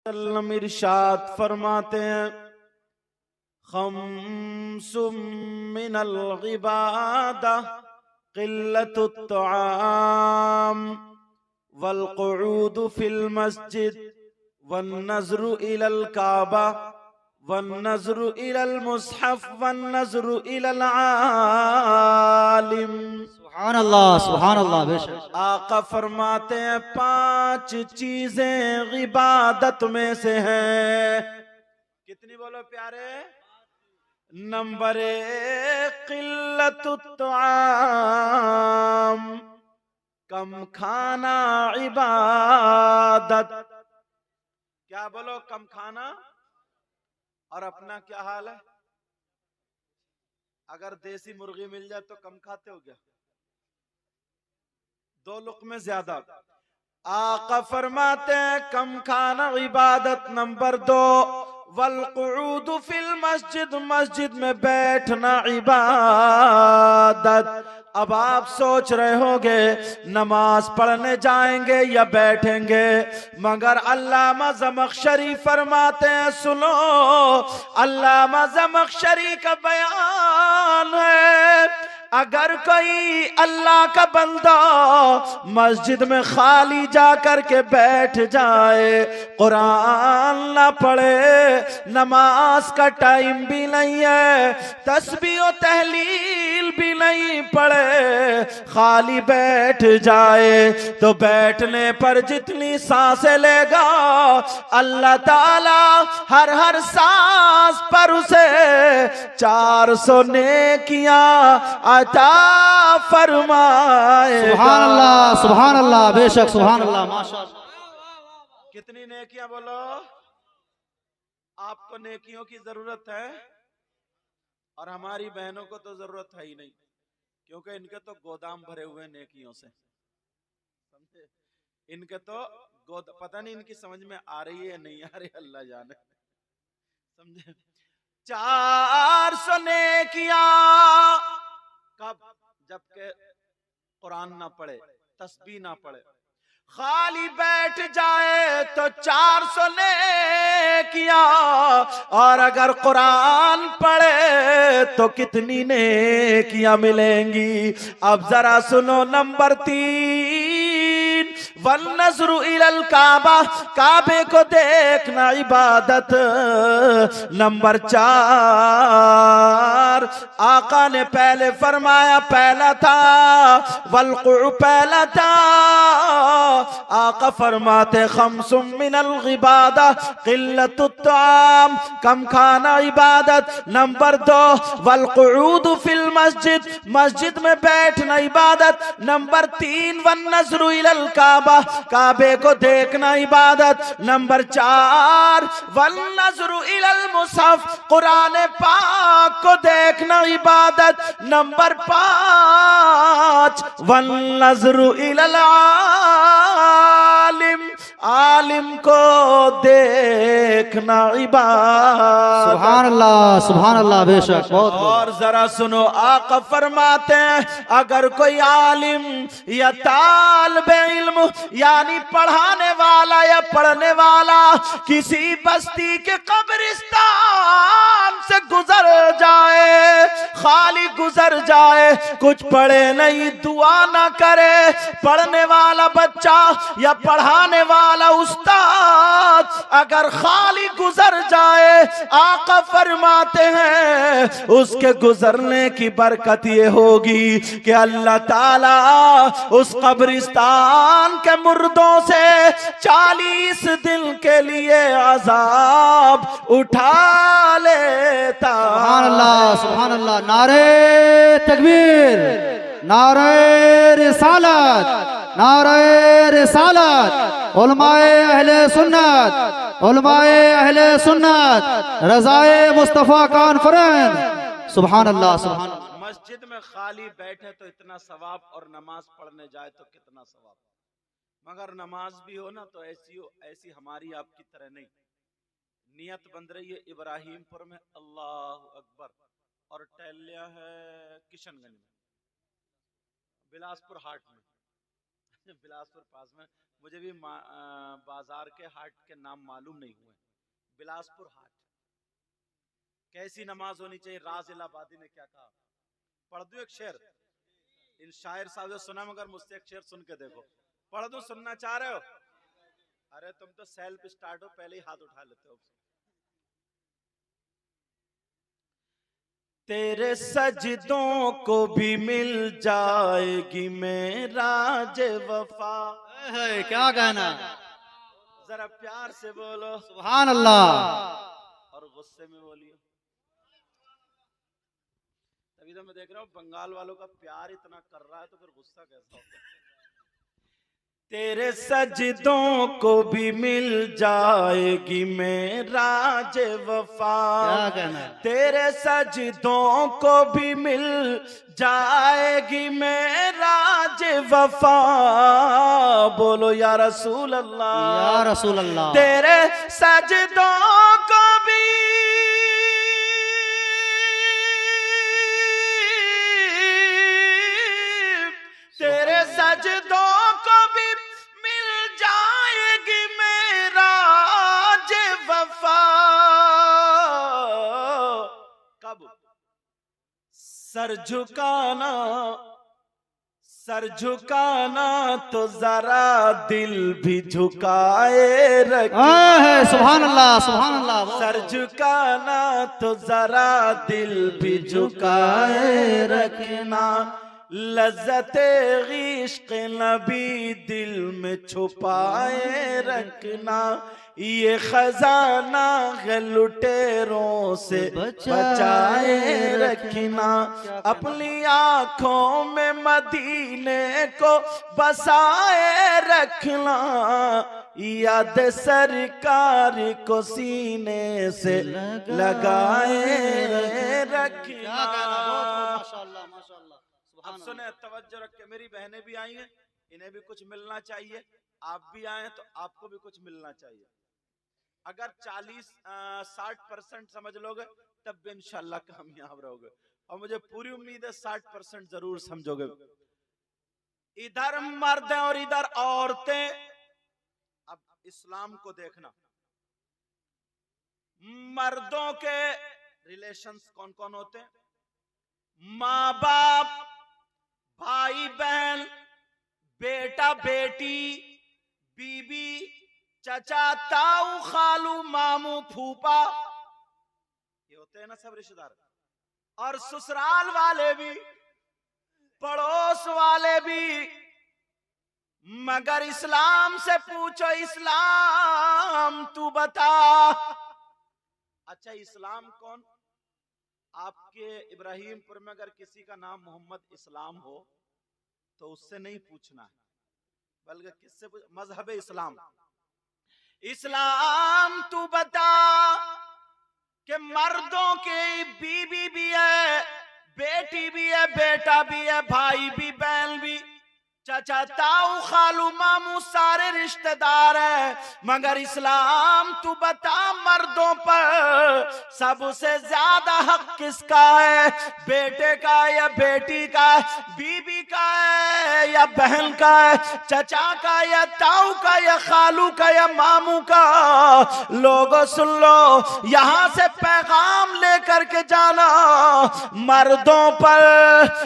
वसल्लम इरशाद फरमाते हैं, खम्सुम मिनल इबादा क़िल्लतुत तआम वल क़ुऊद फिल मस्जिद वन नज़्रु इलल काबा वन नज़्रु इलल मुस्हफ वन नज़्रु इलल आलिम। सुभान अल्लाह, सुभान अल्लाह। बेशक आका फरमाते हैं 5 चीजें इबादत में से हैं। कितनी बोलो प्यारे? नंबर 1 क़िल्लतुत तआम, कम खाना इबादत। क्या बोलो? कम खाना। और अपना क्या हाल है? अगर देसी मुर्गी मिल जाए तो कम खाते हो क्या? 2 लुक़मे ज्यादा। आका फरमाते हैं कम खाना इबादत। नंबर 2 वल क़ुऊद फिल मस्जिद, मस्जिद में बैठना इबादत। अब आप सोच रहे होंगे नमाज पढ़ने जाएंगे या बैठेंगे, मगर अल्लामा ज़मख़शरी फरमाते हैं, सुनो, अल्लामा ज़मख़शरी का बयान है, अगर कोई अल्लाह का बंदा मस्जिद में खाली जाकर के बैठ जाए, कुरान ना पढ़े, नमाज का टाइम भी नहीं है, तस्बीह और तहलील भी नहीं पढ़े, खाली बैठ जाए, तो बैठने पर जितनी सांसें लेगा अल्लाह ताला हर सांस पर उसे 400 नेकियां अता फरमाए। सुभान अल्लाह, सुभान अल्लाह। बेशक सुभान अल्लाह, माशाअल्लाह। कितनी नेकियां बोलो? आपको नेकियों की जरूरत है और हमारी बहनों को तो जरूरत है ही नहीं, क्योंकि इनके तो गोदाम भरे हुए नेकियों से, समझे? इनके तो पता नहीं इनकी समझ में आ रही है नहीं आ रही, अल्लाह जाने, समझे? 400 नेकियां कब? जबकि कुरान ना पढ़े, तस्बीह ना पढ़े, खाली बैठ जाए तो 400 नेकियां, और अगर कुरान पढ़े तो कितनी नेकियां मिलेंगी? अब जरा सुनो। नंबर 3 वन नज़्रु इलल काबा, काबे को देखना इबादत। नंबर 4 आका ने पहले फरमाया, पहला था वल्क़ु, पहला था आका फरमाते खम्सुम मिनल इबादा क़िल्लतुत तआम, कम खाना इबादत। नंबर 2 वल्क़ुऊद फिल मस्जिद, मस्जिद में बैठना इबादत। नंबर 3 वन नज़्रु इलल काबा, काबे को देखना इबादत। नंबर 4 वन नज़्रु इलल मुसहफ, कुरान पाक को देखना इबादत। नंबर 5 वन नज़्रु इलल आलिम, आलिम को देखना इबादत। सुभान अल्लाह, सुभान अल्लाह। बेशक बहुत। और जरा सुनो, आका फरमाते हैं अगर कोई आलिम या तालिबे इल्म यानी पढ़ाने वाला या पढ़ने वाला किसी बस्ती के कब्रिस्तान से गुजर जाए, खाली गुजर जाए, कुछ पढ़े नहीं, दुआ ना करे, पढ़ने वाला बच्चा या पढ़ाने वाला उस्ताद अगर खाली गुजर जाए, आका फरमाते हैं उसके गुजरने की बरकत ये होगी कि अल्लाह ताला उस कब्रिस्तान के मुर्दों से 40 दिन के लिए अजाब उठा लेता। सुभान अल्लाह, सुभान अल्लाह। नारे तकबीर, नारे रिसालत, नारे रिसालत। उलमाए अहले सुन्नत, उलमाए अहले सुन्नत, रज़ाए मुस्तफ़ा कॉन्फ्रेंस। सुभान अल्लाह, सुभान अल्लाह। मस्जिद में खाली बैठे तो इतना सवाब, और नमाज पढ़ने जाए तो कितना सवाब। मगर नमाज भी हो ना तो ऐसी हो, ऐसी हमारी आपकी तरह नहीं। नियत बन रही है इब्राहिमपुर में अल्लाह अकबर, और टहलिया है किशनगंज में, बिलासपुर हाट में, बिलासपुर पास में, मुझे भी बाजार के हाट के नाम मालूम नहीं हुए। बिलासपुर हाट, कैसी नमाज होनी चाहिए। राज इलाहाबादी ने क्या कहा, पढ़ दूं एक शेर। इन शायर साहब से सुना, मगर मुझसे एक शेर सुन के देखो। पढ़ दूं, सुनना चाह रहे हो? अरे तुम तो सेल्फ स्टार्ट हो, पहले ही हाथ उठा लेते हो। तेरे सजदों को भी मिल जाएगी मेरा जे वफा। क्या कहना, जरा प्यार से बोलो सुभान अल्लाह। और गुस्से में बोलियो। तभी तो मैं देख रहा हूँ बंगाल वालों का प्यार इतना कर रहा है, तो फिर गुस्सा कैसा होगा। तेरे सजदों को भी मिल जाएगी मेरा जे वफा। क्या कहना, तेरे सजदों को भी मिल जाएगी मेरा जे वफा। बोलो या रसूल अल्लाह, या रसूल अल्लाह। तेरे सजदों को भी तेरे सजदों को भी मिल जाएगी मेरा जे वफा। कब? सर झुकाना, सर झुकाना तो जरा दिल भी झुकाए रखना। सुभान अल्लाह, सुभान अल्लाह। सर झुकाना तो जरा दिल भी झुकाए रखना। लज्जते इश्क नबी दिल में छुपाए रखना। ये खजाना है लुटेरों से बचाए रखना। अपनी आंखों में मदीने को बसाए रखना। याद सरकार को सीने से लगाए रखना। माशाअल्लाह, माशाअल्लाह। अब सुने, तवज्जो रख के। मेरी बहनें भी आई हैं, इन्हें भी कुछ मिलना चाहिए। आप भी आए तो आपको भी कुछ मिलना चाहिए। अगर 40-60% समझ लोगे तब भी इंशाल्लाह कामयाब रहोगे, और मुझे पूरी उम्मीद है 60% जरूर समझोगे। इधर मर्द हैं और इधर औरतें। अब इस्लाम को देखना, मर्दों के रिलेशंस कौन कौन होते हैं? माँ बाप, भाई बहन, बेटा बेटी, बीबी, चचा, ताऊ, खालू, मामू, फूफा, ये होते हैं ना सब रिश्तेदार। और ससुराल वाले भी, पड़ोस वाले भी। मगर इस्लाम से पूछो, इस्लाम तू बता। अच्छा, इस्लाम कौन? आपके इब्राहिमपुर में अगर किसी का नाम मोहम्मद इस्लाम हो तो उससे नहीं पूछना है, बल्कि किससे पूछ? मजहब इस्लाम। इस्लाम तू बता कि मर्दों की बीवी भी है, बेटी भी है, बेटा भी है, भाई भी, बहन भी, चाचा, ताऊ, खालू, मामू, सारे रिश्तेदार हैं। मगर इस्लाम तू बता, मर्दों पर सबसे ज्यादा हक किसका है? बेटे का या बेटी का? बीबी का है या बहन का है? चचा का या ताऊ का या खालू का या मामू का? लोगों सुन लो, यहां से पैगाम लेकर के जाना, मर्दों पर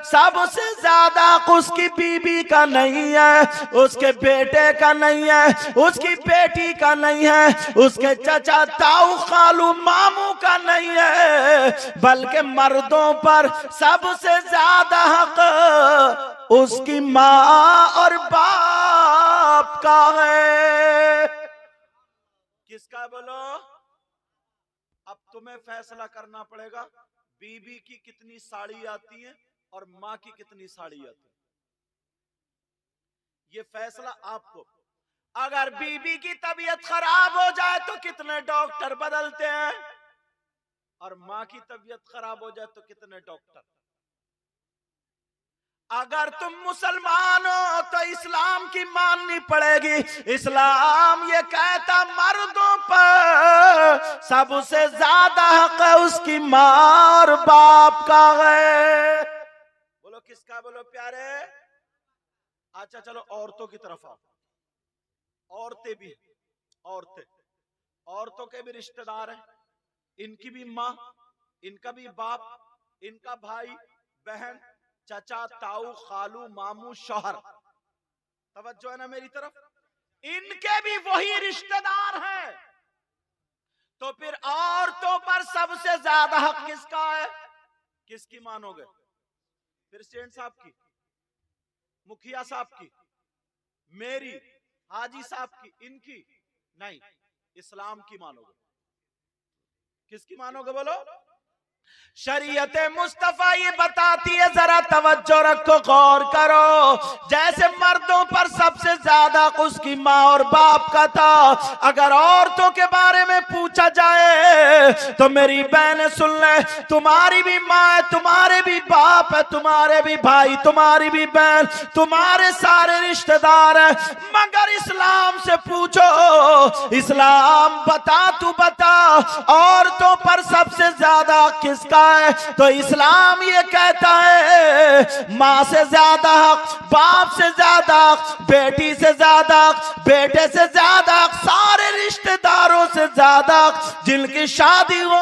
सबसे ज्यादा उसकी बीबी का नहीं है, उसके बेटे का नहीं है, उसकी बेटी का नहीं है, उसके चचा, ताऊ, खालू, मामू का नहीं है, बल्कि मर्दों पर सबसे ज्यादा हक उसकी माँ और बाप का है। किसका बोलो? अब तुम्हें फैसला करना पड़ेगा, बीबी की कितनी साड़ी आती है और माँ की कितनी साड़ी आती है। ये फैसला आपको। अगर बीबी की तबीयत खराब हो जाए तो कितने डॉक्टर बदलते हैं, और माँ की तबीयत खराब हो जाए तो कितने डॉक्टर। अगर तुम मुसलमान हो तो इस्लाम की माननी पड़ेगी। इस्लाम ये कहता, मर्दों पर सबसे ज्यादा हक उसकी माँ और बाप का है। बोलो किसका? बोलो प्यारे। अच्छा चलो औरतों की तरफ आओ। औरतें भी, औरतें, औरतों के भी रिश्तेदार हैं, इनकी भी माँ, इनका भी बाप, इनका भाई बहन, चाचा, ताऊ, खालू, मामू, शौहर। तवज्जो है ना मेरी तरफ? इनके भी वही रिश्तेदार हैं। तो फिर औरतों पर सबसे ज्यादा हक किसका है? किसकी मानोगे? प्रेसिडेंट साहब की, मुखिया साहब की, मेरी, हाजी साहब की, इनकी नहीं, इस्लाम की मानोगे। किसकी मानोगे बोलो? शरीयत मुस्तफा ये बताती है, जरा तवज्जो रखो, गौर करो। जैसे मर्दों पर सबसे ज्यादा उसकी माँ और बाप का था, अगर औरतों के बारे में पूछा जाए तो मेरी बहन सुन ले, तुम्हारी भी माँ है, तुम्हारे भी बाप है, तुम्हारे भी भाई, तुम्हारी भी बहन, तुम्हारे सारे रिश्तेदार हैं, मगर इस्लाम से पूछो, इस्लाम बता, तू बता औरतों पर सबसे ज्यादा किसका है? तो इस्लाम ये कहता है माँ से ज्यादा हक, बाप से ज्यादा हक, बेटी से ज्यादा हक, बेटे से ज्यादा हक, सारे रिश्तेदारों से ज्यादा हक, जिनकी शादी हो